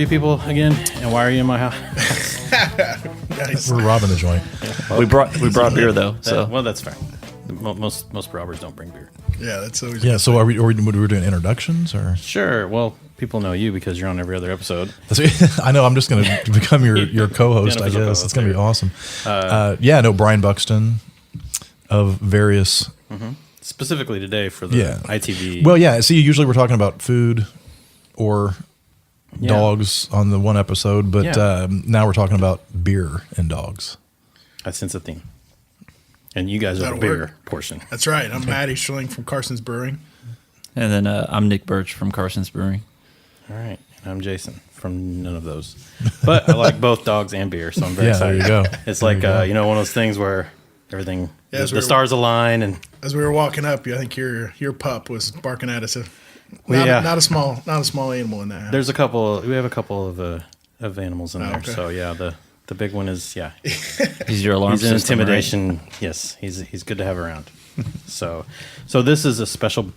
you people again? And why are you in my house? Nice. We're robbing the joint. Well, We brought beer though, so well, that's fair. Most robbers don't bring beer. Yeah, that's always Yeah. So are we doing introductions or? Sure. Well, people know you because you're on every other episode. I know. I'm just going to become your co-host. I unofficial guess co-host it's going to be there. awesome. Yeah. No, Brian Buxton of various. Specifically today for the ITV. Well, yeah. See, usually we're talking about food or dogs on the one episode, but now we're talking about beer and dogs. I sense a theme. And you guys are That'll the beer work. portion. That's right. I'm Matty Schilling from Carson's Brewery. and then I'm Nick Birch from Carson's Brewery. All right. And I'm Jason from none of those. But I like both dogs and beer, so I'm very excited. There you go. It's like, one of those things where everything, the stars align. And As we were walking up, I think your pup was barking at us. Not a small animal in that house. we have a couple of animals in there. okay. So yeah, the big one is He's your alarm he's an system, intimidation. right? Yes, he's good to have around. so this is a special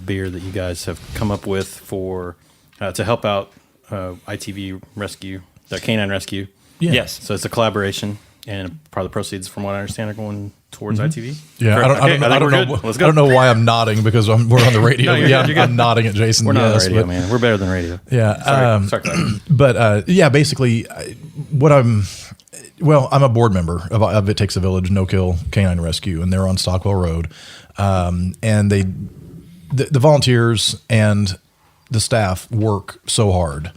beer that you guys have come up with for to help out ITV Rescue, the Canine Rescue. Yeah. Yes. So it's a collaboration, and part of the proceeds, from what I understand, are going towards ITV. Yeah, Correct? I don't know. Let's I go. don't know why I'm nodding because we're on the radio. No, you're good, you're good. I'm nodding at Jason. We're not on yes, the radio, but- man. We're better than radio. Yeah. Sorry, Clark. But basically, I'm a board member of It Takes a Village No Kill Canine Rescue, and they're on Stockwell Road. And the volunteers and the staff work so hard.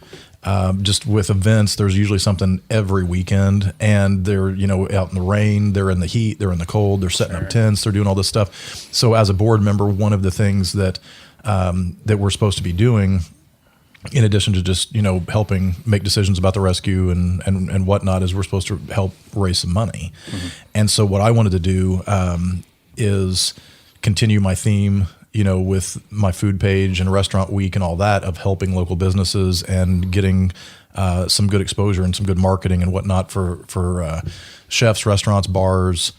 Just with events, there's usually something every weekend, and they're out in the rain, they're in the heat, they're in the cold, they're setting up tents, they're doing all this stuff. So as a board member, one of the things that we're supposed to be doing, in addition to just helping make decisions about the rescue and whatnot, is we're supposed to help raise some money. And so what I wanted to do is continue my theme, with my food page and restaurant week and all that, of helping local businesses and getting some good exposure and some good marketing and whatnot for chefs, restaurants, bars,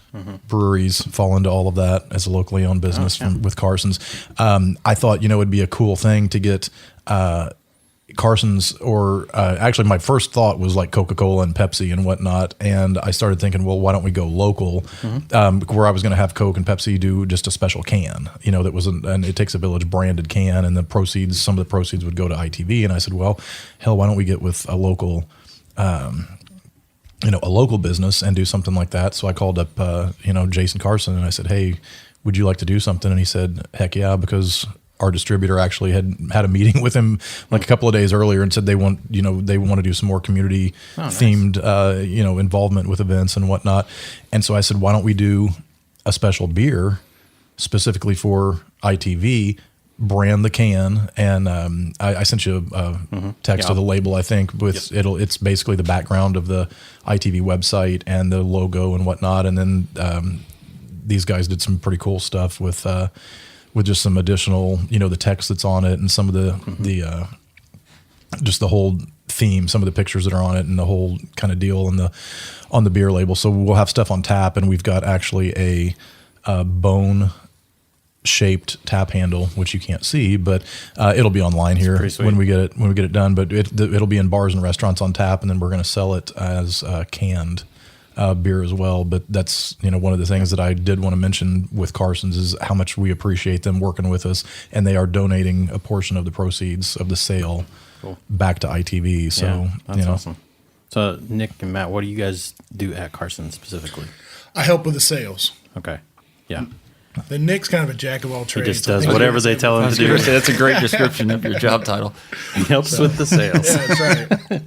breweries fall into all of that as a locally owned business with Carson's. I thought, it'd be a cool thing to get Carson's, or actually my first thought was like Coca-Cola and Pepsi and whatnot. And I started thinking, well, why don't we go local, where I was going to have Coke and Pepsi do just a special can, that was an It Takes a Village branded can, and some of the proceeds would go to ITV. And I said, well, hell, why don't we get with a local, a local business and do something like that? So I called up, Jason Carson, and I said, hey, would you like to do something? And he said, heck yeah, because our distributor actually had a meeting with him like a couple of days earlier and said they want to do some more community themed, involvement with events and whatnot. And so I said, why don't we do a special beer specifically for ITV, brand the can. And I sent you a text of the label, I think, with it's basically the background of the ITV website and the logo and whatnot. And then these guys did some pretty cool stuff with just some additional, the text that's on it and some of the just the whole theme, some of the pictures that are on it and the whole kind of deal on the beer label. So we'll have stuff on tap, and we've got actually a bone shaped tap handle, which you can't see, but it'll be online here when we get it done. But it'll be in bars and restaurants on tap, and then we're going to sell it as canned beer as well. But that's one of the things that I did want to mention with Carson's is how much we appreciate them working with us, and they are donating a portion of the proceeds of the sale back to ITV. So that's awesome. So Nick and Matt, what do you guys do at Carson specifically? I help with the sales. Okay, yeah. Then Nick's kind of a jack of all He trades. just does whatever they tell him to do. That's a great description of your job title. He helps with the sales. Yeah, that's right.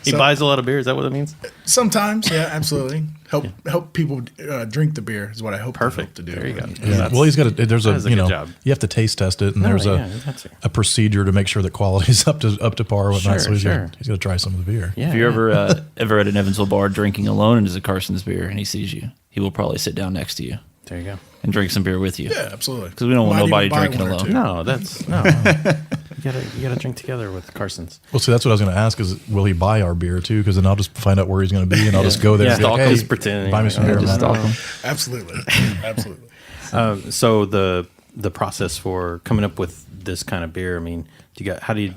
He buys a lot of beer. Is that what it means? Sometimes, yeah, absolutely. Help people drink the beer is what I hope Perfect. to do. There you go. yeah. Well, he's got there's a good job. you have to taste test it, and there's that's it. a procedure to make sure that quality is up to par with that. So he's Sure. got to try some of the beer. Yeah, If you're ever at an Evansville bar drinking alone and there's a Carson's beer and he sees you, he will probably sit down next to you there you go. and drink some beer with you. Yeah, absolutely. Because we don't want Might nobody even buy drinking one or alone. two. No, that's no. You gotta drink together with Carson's. Well, see, that's what I was going to ask is, will he buy our beer too? Because then I'll just find out where he's going to be, and I'll just go there and be Stalk like, him. hey, Just pretend. buy me some beer. Just man. stalk him. Absolutely. So the process for coming up with this kind of beer, I mean, how do you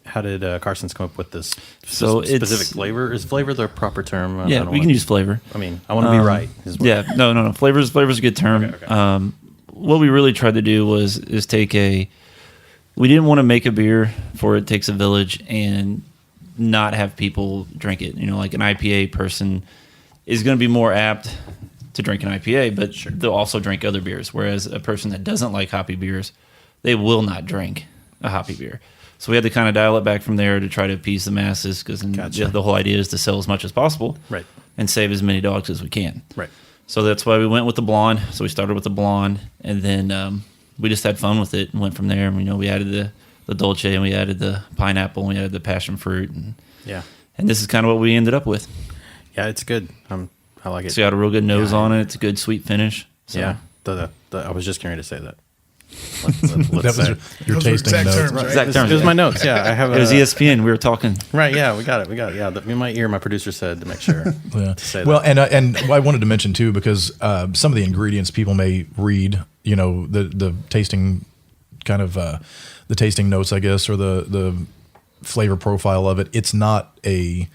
Carson's come up with this So specific flavor? Is flavor the proper term? I Yeah, don't we can use flavor. I mean, I want to be right. Yeah, no. Flavor's a good term. Okay. What we really tried to do is take we didn't want to make a beer for It Takes a Village and not have people drink it. Like an IPA person is going to be more apt to drink an IPA, but they'll also drink other beers. Whereas a person that doesn't like hoppy beers, they will not drink a hoppy beer. So we had to kind of dial it back from there to try to appease the masses, because the whole idea is to sell as much as possible, right, and save as many dogs as we can. Right. So that's why we went with the blonde. So we started with the blonde, and then we just had fun with it and went from there. And, we added the Dolce, and we added the pineapple, and we added the passion fruit, and this is kind of what we ended up with. Yeah, it's good. I like it. It's got a real good nose on it. It's a good sweet finish. So. Yeah, I was just getting ready to say that. That was your tasting exact notes. terms, right? Exact terms. It was my notes. Yeah, I have. It was ESPN. We were talking. Right. Yeah, we got it. Yeah, in my ear, my producer said to make sure. Yeah. To say Well, that. and I wanted to mention too, because some of the ingredients people may read, the tasting kind of the tasting notes, I guess, or the flavor profile of it. It's not a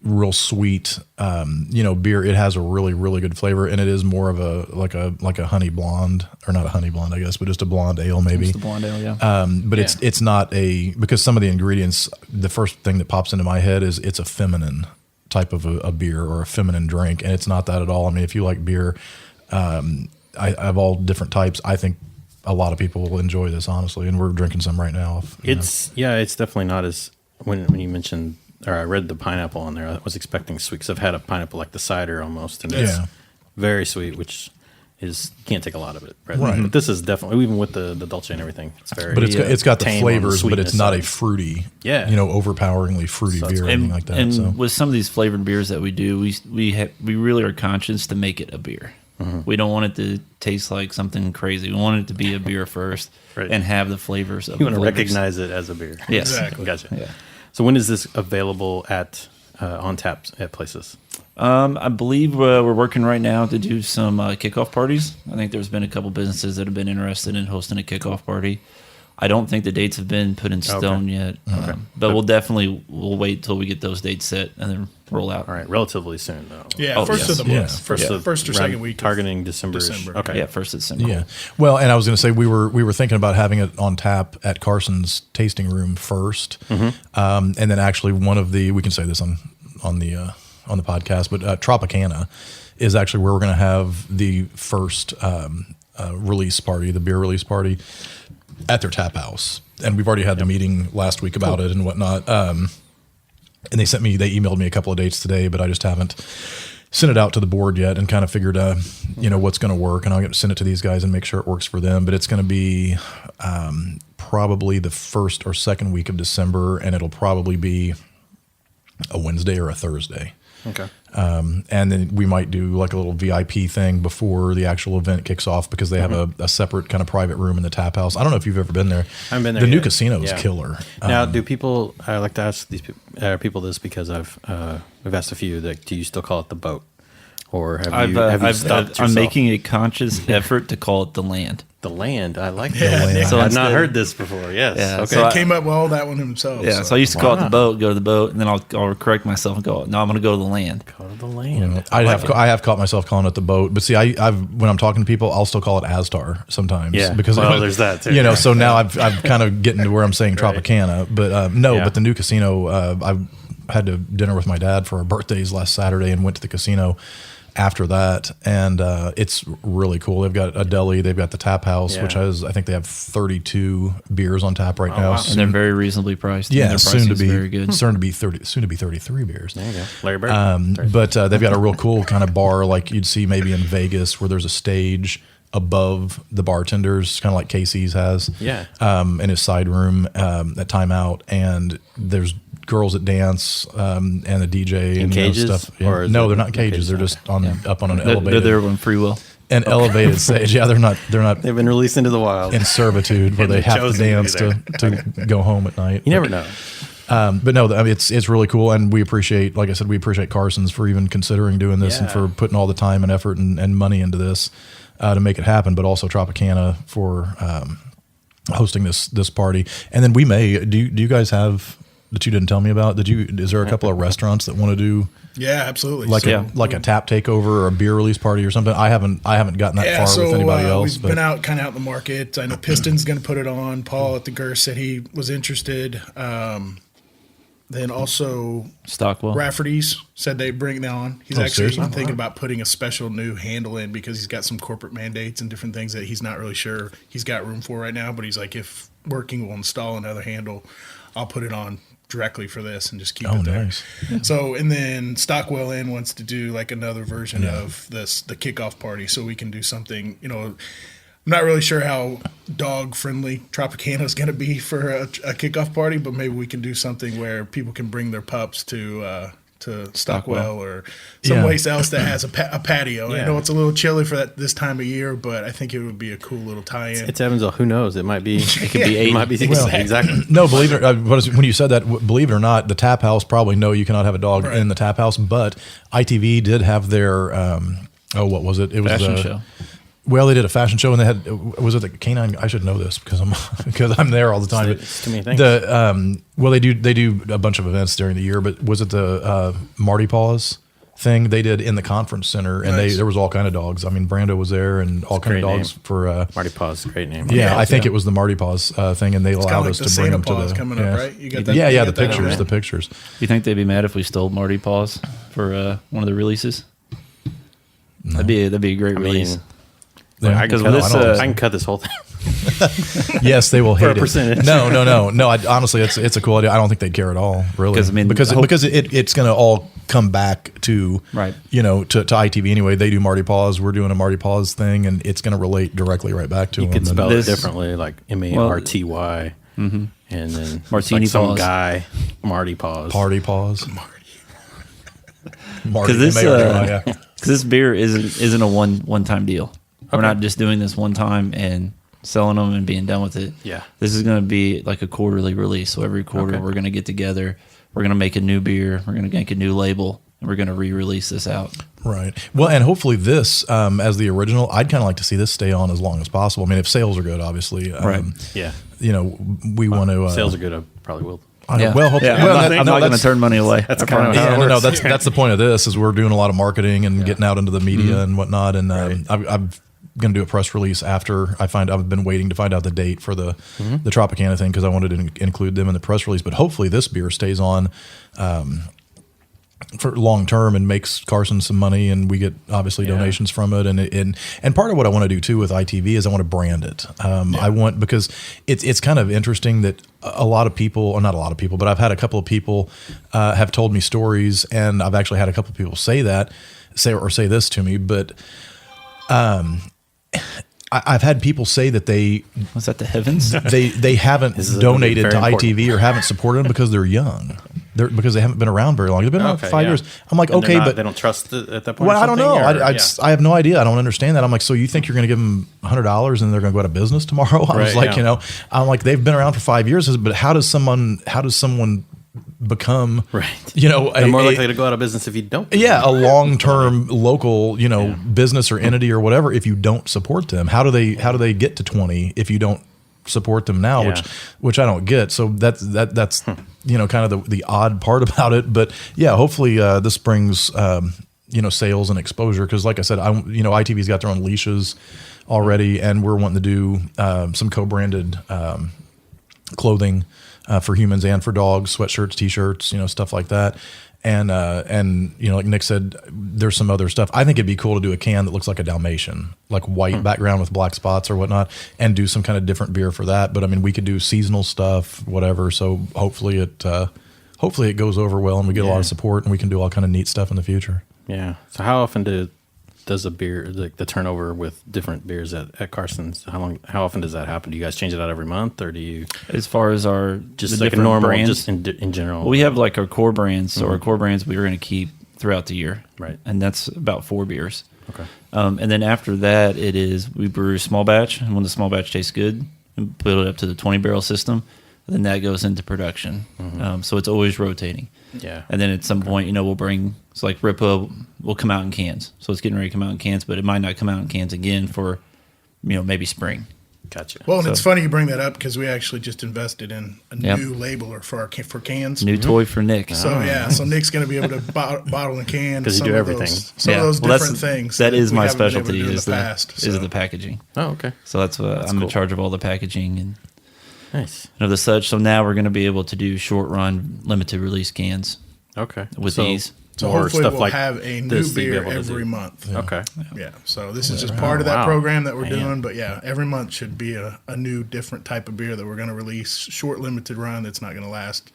real sweet, beer. It has a really, really good flavor, and it is more of a like a honey blonde, or not a honey blonde, I guess, but just a blonde ale maybe. It's the blonde ale, yeah. But it's not because some of the ingredients, the first thing that pops into my head is it's a feminine type of a beer or a feminine drink, and it's not that at all. I mean, if you like beer, I have all different types. I think a lot of people will enjoy this, honestly, and we're drinking some right now. It's definitely not as when you mentioned. Or I read the pineapple on there. I was expecting sweet, because I've had a pineapple like the cider almost, and it's very sweet, which is you can't take a lot of it. Right. But this is definitely, even with the Dolce and everything, it's very. But it's got the tame flavors, on the but it's not a sweetness fruity, of overpoweringly fruity beer or anything like that. And So. with some of these flavored beers that we do, we really are conscious to make it a beer. Mm-hmm. We don't want it to taste like something crazy. We want it to be a beer first, and have the flavors of. You want to flavors. recognize it as a beer. Yes, exactly. Gotcha. Yeah. So when is this available on tap at places? I believe we're working right now to do some kickoff parties. I think there's been a couple businesses that have been interested in hosting a kickoff party. I don't think the dates have been put in stone yet, but we'll wait till we get those dates set and then roll out. All right, relatively soon though. Yeah, first of the month. Yeah. First or second week. Targeting December. Okay. Yeah, first of December. Yeah. Well, and I was going to say we were thinking about having it on tap at Carson's tasting room first, and then actually we can say this on the podcast, but Tropicana is actually where we're going to have the first release party, the beer release party, at their tap house. And we've already had the meeting last week about it and whatnot. And they emailed me a couple of dates today, but I just haven't sent it out to the board yet, and kind of figured, what's going to work, and I'll get to send it to these guys and make sure it works for them. But it's going to be probably the first or second week of December, and it'll probably be a Wednesday or a Thursday. Okay. And then we might do like a little VIP thing before the actual event kicks off, because they have a separate kind of private room in the tap house. I don't know if you've ever been there. I haven't been there. The new yet. casino is killer. Now, do people? I like to ask these people this, because we've asked a few. That do you still call it the boat, or have you stopped yourself? I'm making a conscious effort to call it the land. The land. I like Yeah, that. Nick- So I've not heard this before. Yes. Yeah, Okay. so He came up with all that one himself. Yeah, so I used to call it the boat, go to the boat, and then I'll correct myself and go, no, I'm going to go to the land. Go to the land. I have caught myself calling it the boat, but see, I've when I'm talking to people, I'll still call it Astar sometimes. Yeah, because there's that too. So now I've kind of getting to where I'm saying Tropicana, but but the new casino. I had to dinner with my dad for our birthdays last Saturday, and went to the casino after that, and it's really cool. They've got a deli, they've got the tap house, which has, I think they have 32 beers on tap right now. Wow. And they're very reasonably priced. Yeah, and their soon to pricing's be very good. soon to be 33 beers. There you go. Larry Bird. But they've got a real cool kind of bar, like you'd see maybe in Vegas, where there's a stage above the bartenders, kind of like Casey's has. Yeah. In his side room at Timeout, and there's girls that dance and a DJ In and cages? stuff. Yeah. Or is No, it- they're not in cages. They're just up on an They're elevated. there on free will. An elevated stage. Yeah, they're not They've been released into the wild. in servitude where And they they've have to chosen to be dance to go home at night. You never know. But no, I mean, it's really cool, and we appreciate, like I said, we appreciate Carson's for even considering doing this and Yeah. for putting all the time and effort and money into this to make it happen. But also Tropicana for hosting this party. And then we may do you guys have that you didn't tell me about? Is there a couple of restaurants that want to do Yeah, absolutely. like a tap takeover or a beer release party or something? I haven't gotten that far with anybody else. We've been out kind of out in the market. I know Piston's going to put it on. Paul at the Gers said he was interested. Then also Stockwell. Rafferty's said they bring that on. He's seriously? thinking about putting a special new handle in because he's got some corporate mandates and different things that he's not really sure he's got room for right now. But he's like, if working, we'll install another handle. I'll put it on directly for this and just keep it there. Nice. So, and then Stockwell Inn wants to do like another version of the kickoff party, so we can do something. I'm not really sure how dog friendly Tropicana is going to be for a kickoff party, but maybe we can do something where people can bring their pups to Stockwell or someplace else that has a patio. Yeah. I know it's a little chilly for this time of year, but I think it would be a cool little tie-in. It's Evansville. Who knows? It might be. It could be 8. It might be exactly. No, believe it. When you said that, believe it or not, the tap house probably you cannot have a dog in the tap house. But ITV did have their what was it? It was Fashion show. Well, they did a fashion show, and they had was it the canine? I should know this because I'm there all the time. It's too many things. They do a bunch of events during the year, but was it the Marty Paws thing they did in the conference center? And there was all kind of dogs. I mean, Brando was there, and all kind of dogs name. for Marty Paws, great name. Yeah, I think it was the Marty Paws thing, and they allowed us to bring them to the coming up, right? You got that, the pictures, the pictures. You think they'd be mad if we stole Marty Paws for one of the releases? No. That'd be a great release. Yeah, I can cut this whole thing. Yes, they will hate for a percentage. it. No. Honestly, it's a cool idea. I don't think they'd care at all, really, because it's going to all come back to to ITV anyway. They do Marty Paws. We're doing a Marty Paws thing, and it's going to relate directly right back to them. You could spell it differently, like MARTY, and then Martini like some Paws. guy Marty Paws, Party Paws, Marty. Because this beer isn't a one-time deal. We're not just doing this one time and selling them and being done with it. Yeah. This is going to be like a quarterly release. So every quarter we're going to get together. We're going to make a new beer. We're going to make a new label. And we're going to re-release this out. Right. Well, and hopefully this, as the original, I'd kind of like to see this stay on as long as possible. I mean, if sales are good, obviously. Right. Yeah. We want to. Sales are good. I probably will. Well, hopefully. I'm not going to turn money away. That's kind of how it works. That's the point of this is we're doing a lot of marketing and getting out into the media and whatnot. And I'm going to do a press release after I've been waiting to find out the date for the Tropicana thing because I wanted to include them in the press release. But hopefully this beer stays on for long term and makes Carson some money, and we get obviously donations from it. And part of what I want to do too with ITV is I want to brand it. I want, because it's kind of interesting that a lot of people, or not a lot of people, but I've had a couple of people have told me stories, and I've actually had a couple of people say this to me, but I've had people say that was that the heavens? They haven't donated to ITV or haven't supported them because they're young. Because they haven't been around very long. They've been around for 5 years. I'm like, and but they don't trust it at that point. Well, I don't know. I have no idea. I don't understand that. I'm like, so you think you're going to give them $100 and they're going to go out of business tomorrow? I was like, I'm like, they've been around for 5 years, but how does someone become they're more likely to go out of business if you don't a long-term local business or entity or whatever if you don't support them? How do they get to 20 if you don't support them now, which I don't get. So that's kind of the odd part about it. But hopefully this brings sales and exposure, because like I said, ITV's got their own leashes already, and we're wanting to do some co-branded clothing for humans and for dogs, sweatshirts, t-shirts, stuff like that. And like Nick said, there's some other stuff. I think it'd be cool to do a can that looks like a Dalmatian, like white background with black spots or whatnot, and do some kind of different beer for that. But I mean, we could do seasonal stuff, whatever. So hopefully it goes over well, and we get a lot of support, and we can do all kind of neat stuff in the future. Yeah. So how often does a beer, like the turnover with different beers at Carson's, how often does that happen? Do you guys change it out every month, or do you, as far as our just like a normal brands, just in general? Well, we have like our core brands. So our core brands we're going to keep throughout the year, right? And that's about 4 beers. Okay. And then after that, we brew small batch, and when the small batch tastes good, we put it up to the 20 barrel system. Then that goes into production. So it's always rotating. Yeah. And then at some point, we'll bring, it's like Ripa will come out in cans. So it's getting ready to come out in cans, but it might not come out in cans again for, maybe spring. Gotcha. Well, and it's funny you bring that up because we actually just invested in a Yep. new labeler for cans. New toy for Nick. So so Nick's going to be able to bottle and can 'Cause you some do of everything. some of those different things. That is we my haven't been able to specialty do in is the past. is so. the packaging. Oh, okay. So that's what I'm cool. in charge of all the packaging and Nice. of the such. So now we're going to be able to do short run, limited release cans Okay. with So- these. So or hopefully stuff we'll like have a new this that you'll be beer able to every do. month. Okay. Yeah. So this is just part of that Wow. program that we're Man. doing. But yeah, every month should be a new different type of beer that we're going to release. Short limited run that's not going to last.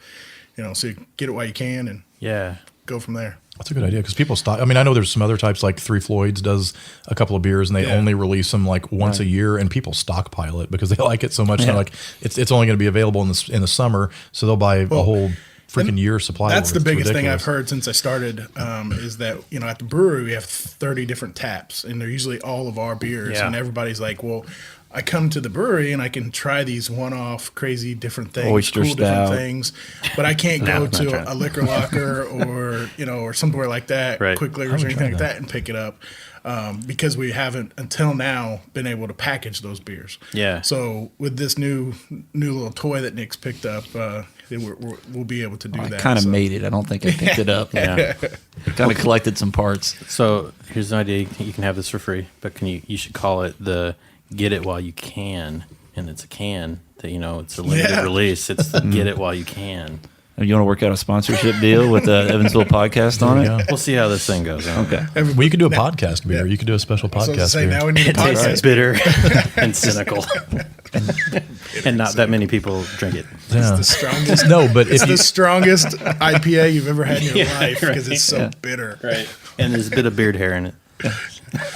So you get it while you can and Yeah. go from there. That's a good idea because people stock. I mean, I know there's some other types like Three Floyds does a couple of beers and they Yeah. only release them like once a year, and people stockpile it because they like it so much. Yeah. They're like, it's only going to be available in the summer, so they'll buy a whole freaking year supply. That's of the it. It's biggest thing I've ridiculous. heard since I started is that, at the brewery, we have 30 different taps and they're usually all of our beers. Yeah. And everybody's like, well, I come to the brewery and I can try these one-off crazy different things, Oyster cool different stout. things, but I can't No, go I'm not trying. to a liquor locker or somewhere like that, Right. quick liquors or anything like that and pick it up. Because we haven't until now been able to package those beers. Yeah. So with this new little toy that Nick's picked up, we'll be able to do I that. kind of so. made it. I don't think I picked it up. Yeah. Kind of collected some parts. So here's an idea. You can have this for free, but you should call it the "Get It While You Can," and it's a can that it's a limited Yeah. release. It's the "Get It While You Can." You want to work out a sponsorship deal with the Evansville podcast on it? Yeah. We'll see how this thing goes. Okay. Well, you could do a podcast beer. Yeah. You could do a special So I was gonna podcast say, beer. now we need a It tastes podcast. bitter and cynical, and not that many people drink it. Yeah. The strongest. No, but It's if you the strongest IPA you've ever had in your Yeah, life because right. it's so bitter. Right. And there's a bit of beard hair in it.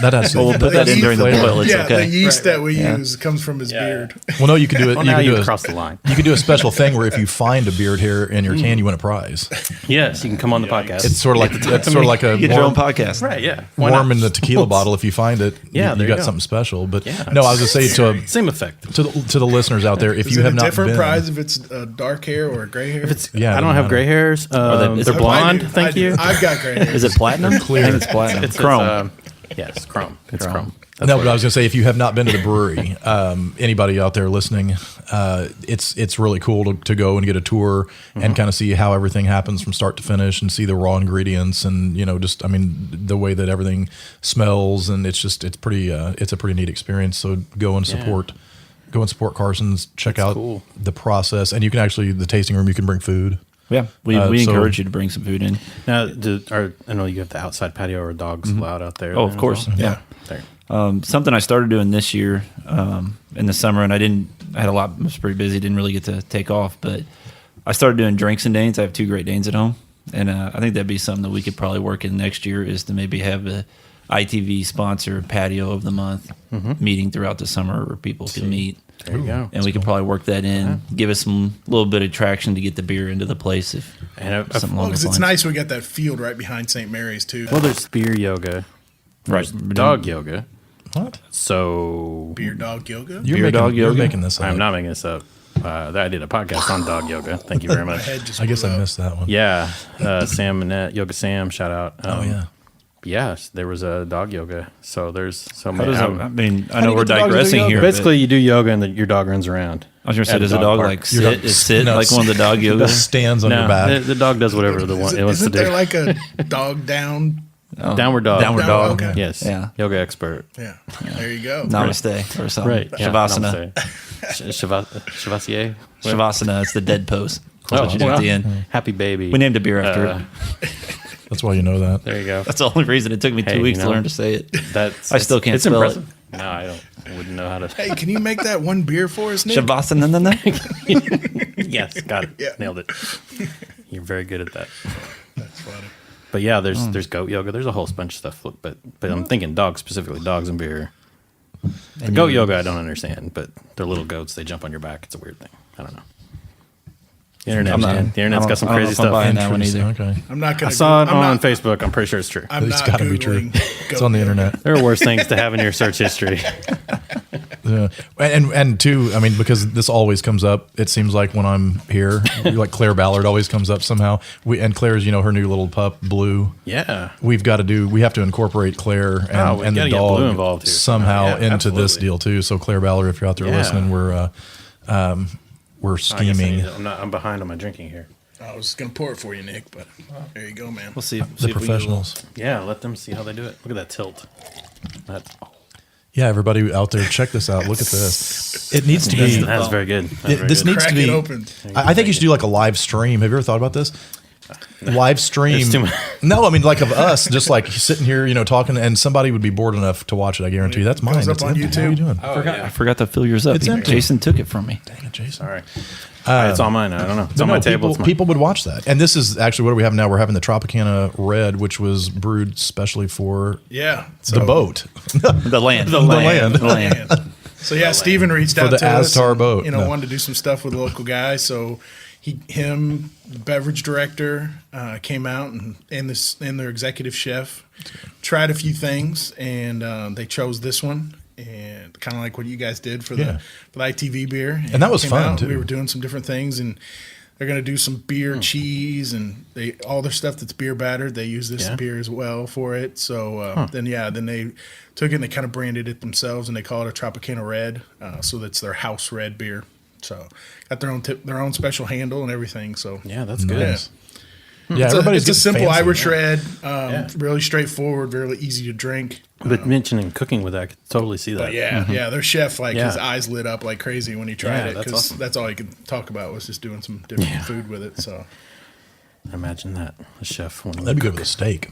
that has Well, we'll put that in during the flavor. boil. It's yeah, okay. the yeast that we Yeah. use comes from his Yeah. beard. Well, no, you could do it. Well, you now could do you a, cross the line. You could do a special thing where if you find a beard hair in your can, you win a prize. Yes, you can come on the podcast. It's sort of like a You get your own warm, podcast. right. Yeah. Why warm not? in the tequila bottle. If you find it, Yeah, you there you got go. something special. But Yeah. no, I was going to say Same effect. to the listeners out there, if Is you it have a not different been, prize if it's dark hair or gray hair? Yeah, I don't have matter. gray hairs. is They're it blonde. I do. Thank you. I've got gray hair. Is it platinum? clear. I think it's platinum. It's Chrome. Yes, chrome. It's Chrome. chrome. That's No, what but I it was going to say, if you have not been to the brewery, anybody out there listening, it's really cool to go and get a tour and kind of see how everything happens from start to finish and see the raw ingredients and the way that everything smells, and it's a pretty neat experience. So go and support Carson's. Check out cool. the process, and you can actually the tasting room. You can bring food. Yeah, we so- encourage you to bring some food in. Now, I know you have the outside patio or dogs allowed out there. Oh, then of course. as well? Yeah. There. Something I started doing this year in the summer, and I had a lot, I was pretty busy, didn't really get to take off, but I started doing drinks and Danes. I have 2 Great Danes at home, and I think that'd be something that we could probably work in next year is to maybe have a ITV sponsor patio of the month meeting throughout the summer where people can meet. There you go. And we could probably work that in, give us some little bit of traction to get the beer into the place. If And something Well, along because those it's lines. nice we got that field right behind St. Mary's too. well, there's beer yoga, Right. there's dog yoga. What? So Beer dog yoga. You're Beer making, dog you're yoga? making this up. I'm not making this up. I did a podcast on dog yoga. Thank you very My much. head just I guess blew I up. missed that one. Yeah, Sam Manette, Yoga Sam, shout out. Oh yeah. Yes, there was a dog yoga. So there's so How many. does that, I mean, I do know you we're get the dogs to do digressing yoga? here. but Basically, you do yoga and your dog runs around. I was going to say, at a does the dog dog park. like Your dog- sit no, like one of the dog yoga? Stands on No, your back. the dog does whatever it wants to Isn't do. there like a dog down? Oh, Downward dog. Downward Down- dog. okay. Yes. Yeah. Yoga expert. Yeah. There you go. Namaste or something. Right. Yeah, Shavasana. namaste. Shavasana. Shavasana. It's the dead pose. That's what you do wow. at the end. Happy baby. We named a beer after it. That's why you know that. There you go. That's the only reason it took me 2 Hey, weeks you to know. learn to say it. That's I still can't it's spell it. impressive. No, I wouldn't know how to. Hey, can you make that one beer for us, Nick? Shavasana. Yes, got it. Yeah. Nailed it. You're very good at that. That's funny. But yeah, there's goat yoga. There's a whole bunch of stuff. But I'm thinking dogs specifically, dogs and beer. The goat yoga I don't understand, but they're little goats. They jump on your back. It's a weird thing. I don't know. The internet, I'm not- man. The internet's got some I don't know crazy if I'm stuff. buying that one either. Okay. I'm not I gonna. saw it I'm on not, Facebook. I'm pretty sure it's true. I'm It's not gotta be true. Googling It's on the internet. There are worse things to have in your search history. And two, I mean, because this always comes up. It seems like when I'm here, like Claire Ballard always comes up somehow. And Claire's, her new little pup, Blue. Yeah. We have to incorporate Claire and the gotta get Blue dog involved here somehow somehow. Yeah, into this absolutely. deal too. So Claire Ballard, if you're out there Yeah. listening, we're I guess scheming. I'm behind on my drinking here. I was gonna pour it for you, Nick, but there you go, man. We'll see. The professionals. Yeah, let them see how they do it. Look at that tilt. Yeah, everybody out there, check this out. Look at this. It needs to be. That's very good. This needs to Crack be. it open. I think you should do like a live stream. Have you ever thought about this? Live stream. It's too much. No, I mean like of us just like sitting here, talking, and somebody would be bored enough to watch it. I guarantee you. That's mine. Goes up It's on empty. YouTube. What are you doing? I forgot to fill yours up. It's empty. Jason took it from me. Dang it, Jason. All right. It's on mine. I don't know. It's But on no, my table. People, It's mine. people would watch that. And this is actually what do we have now? We're having the Tropicana Red, which was brewed specially for Yeah. the boat. The land. The land. The land. So yeah, Steven reached out the to us. Astar and, boat. No. wanted to do some stuff with a local guy. So the beverage director, came out and their executive chef tried a few things, and they chose this one. And kind of like what you guys did for the ITV beer, And that was came fun, out, too. We were doing some different things, and they're going to do some beer, cheese, and all their stuff that's beer battered. They use this beer as well for it. So then they took it and they kind of branded it themselves, and they call it a Tropicana Red. So that's their house red beer. So got their own special handle and everything. So Yeah, that's good. Nice. Yeah, it's everybody's a simple fancy. Irish red, really straightforward, really easy to drink. But mentioning cooking with that, I could totally see that. But yeah, their chef, his Yeah. eyes lit up like crazy when he tried Yeah, it, that's because awesome. that's all he could talk about was just doing some different food with it. So Imagine that. A chef. wanting That'd be to good with a steak.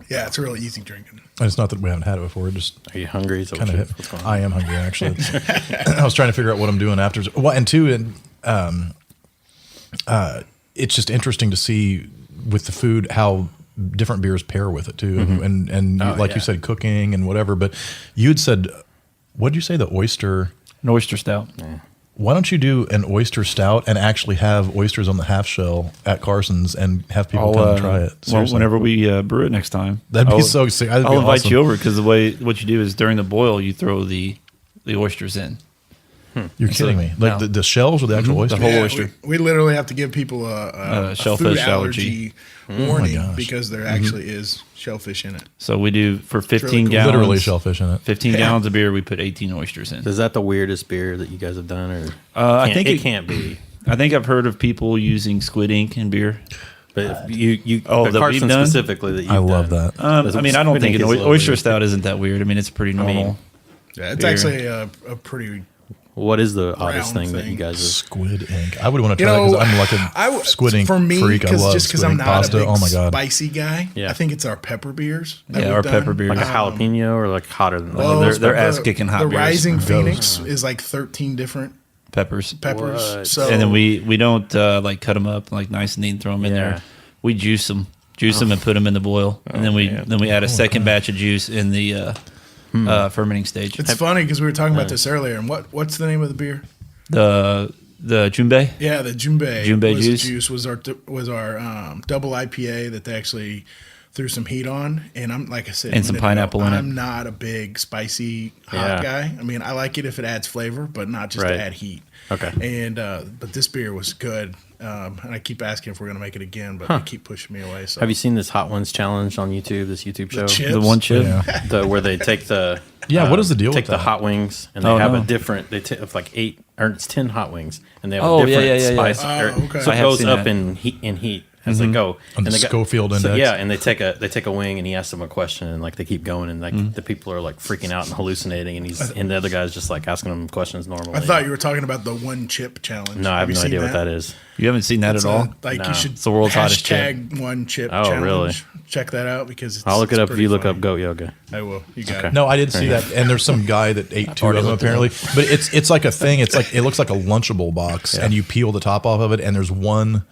yeah, it's really easy drinking. And it's not that we haven't had it before. It just Are you hungry? Is that kind what of you- what's going hit. on? I am hungry actually. I was trying to figure out what I'm doing after. Well, and two, it's just interesting to see with the food how different beers pair with it too, and like yeah. you said, cooking and whatever. But you had said, what did you say? The oyster. An oyster stout. Why don't you do an oyster stout and actually have oysters on the half shell at Carson's and have people come and try it? Well, Seriously. whenever we brew it next time, That'd be I'll- so sick. That'd be I'll invite awesome. you over because the way what you do is during the boil you throw the oysters in. You're kidding me. Like no. the shells or the actual oyster? whole Yeah, oyster. we literally have to give people a shellfish food allergy warning gosh. because there actually is shellfish in it. So we do for 15 really cool. gallons. Literally shellfish in it. 15 gallons of beer, we put 18 oysters in. Is that the weirdest beer that you guys have done? Or I think it it- can't be. I think I've heard of people using squid ink in beer. But you Oh, but that Carson we've done? specifically that you've I love done. that. I mean, I don't think an Squid ink is a little oyster weird. stout isn't that weird. I mean, it's pretty normal. Yeah, it's Beer. actually a pretty. What is the oddest Round thing that thing. you guys have? Squid ink. I would want to You try know, because I'm like a squid ink for me, freak. I love just because squid I'm ink not pasta. a big Oh my god. spicy guy. Yeah. I think it's our pepper beers. that Yeah, we've our done. pepper beers. Like a jalapeno or like hotter than that? Well, they're the- ass-kicking hot The beers. Rising Ghost. Phoenix is like 13 different Peppers. peppers. What? So And then we don't like cut them up like nice and neat and throw them in Yeah. there. We juice them and put them in the boil, and then we add a second batch of juice in the fermenting stage. it's funny because we were talking about this earlier. And what's the name of the beer? The Junbei. Yeah, the Junbei. Junbei was juice? was our double IPA that they actually threw some heat on, and I'm like I said, And some a minute ago, pineapple in it. I'm not a big spicy hot guy. I mean, I like it if it adds flavor, but not just Right. to add heat. Okay. And but this beer was good, and I keep asking if we're gonna make it again, but they keep pushing me away. So Have you seen this Hot Ones challenge on YouTube? This YouTube show, chips? The one chip. Yeah. where they take the Yeah, what is the deal Take with the that? hot wings and they Oh, have no. a different. They take like 8 or it's 10 hot wings and they have Oh, a yeah, different yeah, yeah, yeah. spice. Oh, okay. So I it have goes seen up that. in heat as they go. On the they got- Schofield so, index. yeah, and they take a wing and he asks them a question and like they keep going and like the people are like freaking out and hallucinating and the other guy's just like asking them questions normally. I thought you were talking about the one chip challenge. No, I have you no seen idea what that is. You haven't seen that It's at all? like No. you should It's the world's hottest chip. hashtag one chip Oh, challenge. really? Check that out because it's, I'll look it it's up if pretty you look funny. up goat yoga. I will. You got Okay. it. No, I didn't see that. And there's some guy that ate 2 of them looked it up. apparently. But it's like a thing. It's like it looks like a Lunchable box, and you peel the top off of it, and there's one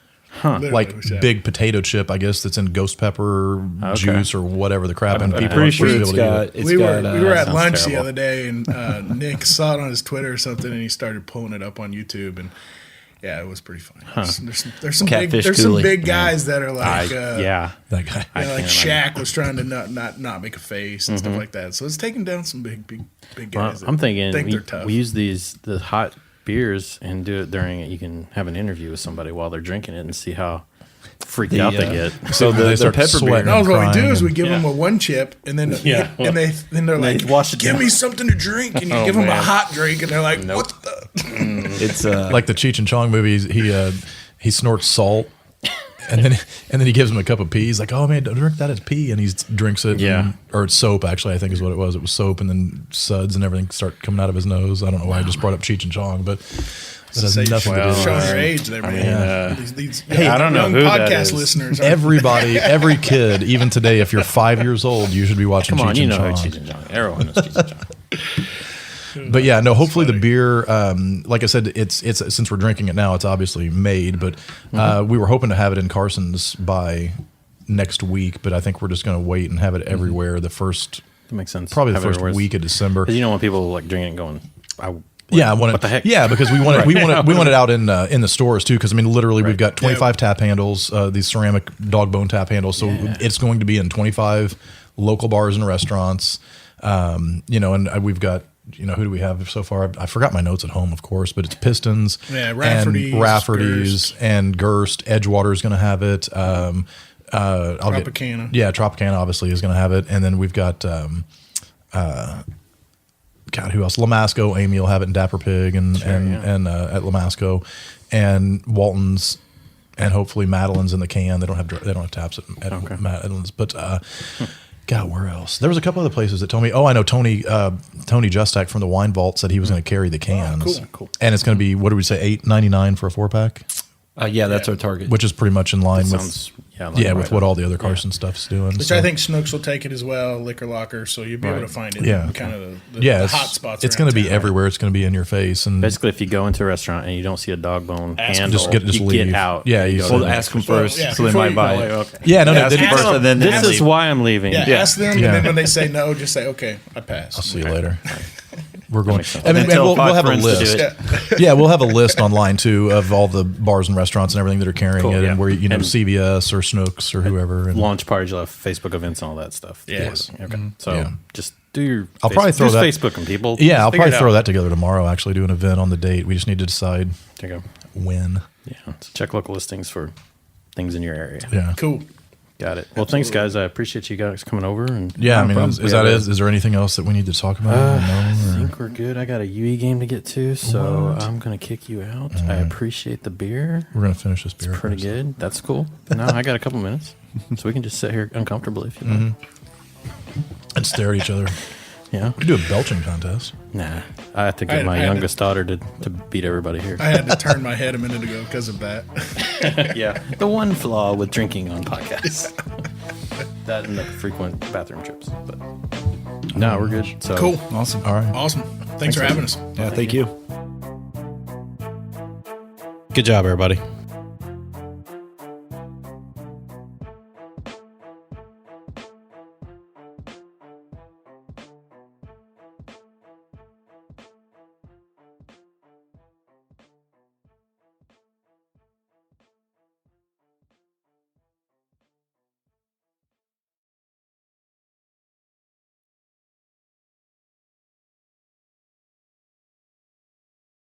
Literally, like yeah. big potato chip, I guess, that's in ghost pepper juice or whatever the crap. And I'm people pretty are sure supposed to it's be able to eat got. it. It's we got, were at sounds lunch the terrible. other day, and Nick saw it on his Twitter or something, and he started pulling it up on YouTube, and Yeah, it was pretty funny. There's some Catfish there's some Cooley. big guys that are like yeah. That guy. like Shaq was trying to not make a face and stuff like that. So it's taking down some big Well, guys. I'm thinking they're tough. we use the hot beers and do it during it. You can have an interview with somebody while they're drinking it and see how freaked out they get. So They the start pepper beer. sweating. No, what we crying do is we and- give them a one chip, and then Yeah. and they're like, wash it "Give down. me something to drink," and you Oh, give them a man. hot drink, and they're like, "What the?" It's like the Cheech and Chong movies, he snorts salt, and then he gives him a cup of pee. He's like, "Oh man, don't drink that as pee," and he drinks it. Yeah. or it's soap. Actually, I think is what it was. It was soap, and then suds and everything start coming out of his nose. I don't know why I just brought up Cheech and Chong, but that has Say, nothing to do with showing it. your age there, man. These I don't know young who that podcast is. listeners. Are, Everybody, every kid, even today, if you're 5 years old, you should be watching Come on, Cheech you and know Chong. Cheech and Chong. Everyone knows Cheech and Chong. But yeah, no. Hopefully the beer, like I said, it's since we're drinking it now, it's obviously made. But we were hoping to have it in Carson's by next week, but I think we're just going to wait and have it everywhere the first, That makes sense. probably the Have it first everywhere. week of December. Because you don't want people like drinking it and going, Yeah, I want it. What the heck? Yeah, because we want it. We want it out in the stores too. Because I mean, literally, we've got 25 tap handles, these ceramic dog bone tap handles. So it's going to be in 25 local bars and restaurants. And we've got. Who do we have so far? I forgot my notes at home, of course, but it's Pistons, Rafferty's, and Rafferty's, and Gerst. Edgewater is going to have it. Tropicana. Tropicana obviously is going to have it, and then we've got. God, who else? Lamasco, Amy will have it in Dapper Pig and at Lamasco, and Walton's, and hopefully Madeline's in the can. They don't have taps at Madeline's, but God, where else? There was a couple other places that told me. Oh, I know Tony Justak from the Wine Vault said he was going to carry the cans. Cool. And it's going to be, what did we say, $8.99 for a 4-pack, yeah, that's our target. which is pretty much in line with sounds with what all the other Carson stuff's doing. Which so. I think Snooks will take it as well, Liquor Locker, so you'll be able to find it. Yeah. in kind of the it's, hot spots. It's going to around be town. everywhere. It's going to be in your face, and Basically, if you go into a restaurant and you don't see a dog bone handle, Just you leave. get out. Yeah, you go go to Well, the ask them Well, first, yeah, so they before might you- buy oh, it. Okay. yeah, no, Ask they- them first, and then This is leave. why I'm leaving. Yeah, ask them, Yeah. and then when they say no, just say, "Okay, I pass." I'll see you later. We're going. makes sense. I mean, And and tell we'll 5 have a friends to do list. it. Yeah, we'll have a list online too of all the bars and restaurants and everything that are carrying Cool, it, yeah. and where And- CVS or Snooks or whoever. And Launch parties, you'll have Facebook events and all that stuff. Yes. Okay. So Yeah. just do your. I'll probably throw just that- Facebook and people. yeah, Just I'll figure probably it throw out. that together tomorrow. Actually, do an event on the date. We just need to decide There you go. when. Yeah. So check local listings for things in your area. Yeah. Cool. Got it. Well, thanks, guys. I appreciate you guys coming over. And Yeah, no I mean, problem. is We that have it? Is there anything else that we need to talk about? I No, or- think we're good. I got a UE game to get to, so I'm going to kick you out. I appreciate the beer. We're gonna finish this beer. Pretty first. good. That's cool. No, I got a couple minutes, so we can just sit here uncomfortably if you like. And stare at each other. Yeah. We could do a belching contest. Nah, I have to get I my had to- youngest daughter to beat everybody here. I had to turn my head a minute ago because of that. Yeah. The one flaw with drinking on podcasts. That and the frequent bathroom trips. But no, we're good. So Cool. Awesome. All right. Awesome. Thanks for having us. Yeah, thank you. Good job, everybody.